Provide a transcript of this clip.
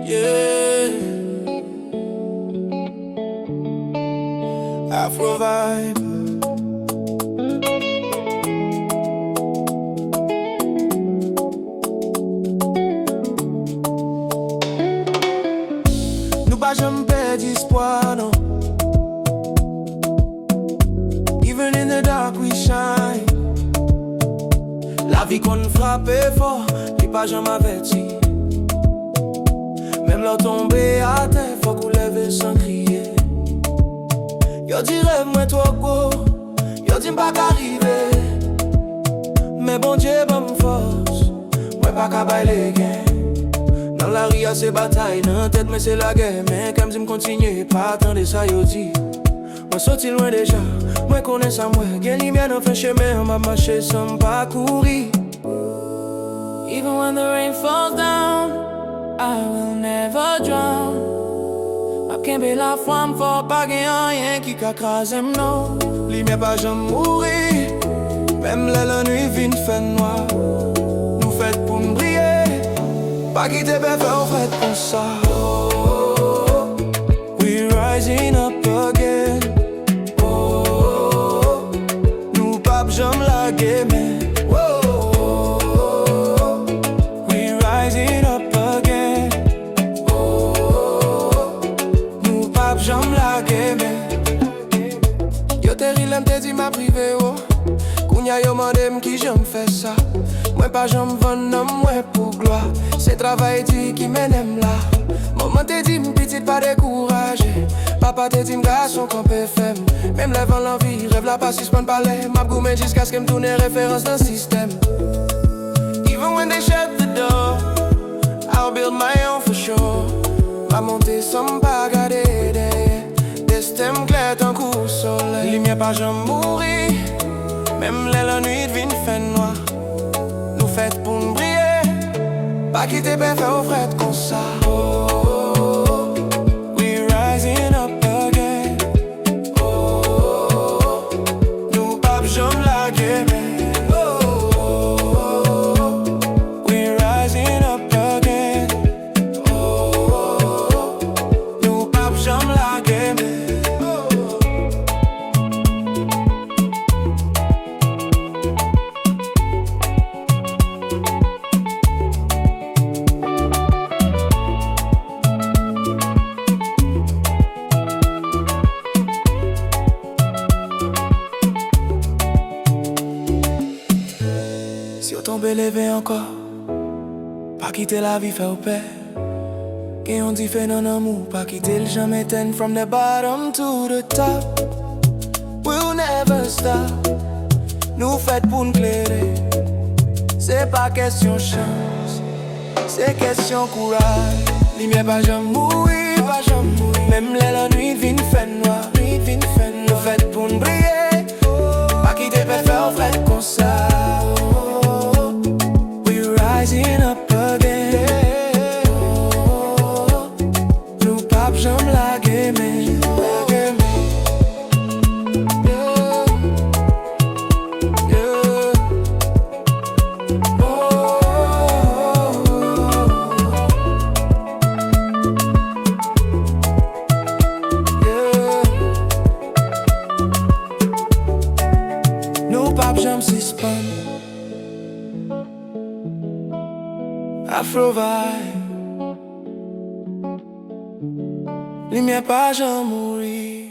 Yeah. Afro vibe. Nous pas jamais perdre espoir, non. Even in the dark we shine. La vie qu'on frappe fort, t'es pas jamais averti. Même leur tomber à terre, faut qu'on lève sans crier. Yo dit rêve moi trop gros, yo dit pas qu'arriver. Mais bon Dieu bon me force, moi pas qu'à bailler gain. Dans la rue y'a ces batailles, dans la tête mais c'est la guerre. Mais comme si me continue, pas attendre ça yo dit. Moi sorti loin déjà, moi connais ça moi. Gain lumière dans fin chemin, on m'a marché sans pas courir. Even when the rain falls down, I will never drown. Ma kembe la flamme, faut pas qu'il y ait rien qui crase non. Lumière pas jamais mourir, même la nuit vient fait noir. Nous faites pour nous briller, pas quitter bien faire au fait comme ça. We rising up again. Nous pas jamais la game. J'aime la game. Yo terrible m'te dit ma privé oh. Kounya yo mandem qui j'aime fait ça. Moi pas j'aime vendre moi pour gloire. C'est travail dit qui m'aime là. Maman te dit m'petite pas découragé. Papa te dit m'garçon qu'on peut faire. Même lèvant l'envie, rêve la pas suspend parler. M'a goumé jusqu'à ce que m'tourne référence dans le système. Even when they shut the door, I'll build my own for sure. Ma montée sans pas garder. Destin clair d'un coup au soleil. Lumière pas jamais mourir, même la nuit devine fait noir. Nous faites pour nous briller, pas quitter bien faire au fret comme ça. We rising up again. Nous pas jamais la game. We rising up again. Nous pas jamais la game. Si on tombe levé encore, pas quitter la vie fait au père. Qu'est on dit fait non amour, pas quitter le jamais ten. From the bottom to the top, we'll never stop. Nous faites pour nous clairer. C'est pas question chance, c'est question courage. Lumière pas jamais mourir, pas jamais mourir. Même la nuit vient fait noir, nuit vient fait noir. Nous faites pour nous briller, pas quitter pas faire au fret comme ça. Rising up again. Nous pas jamais la game. Nous pas jamais suspend. Afro vibe. Lumière pas jamais mourir.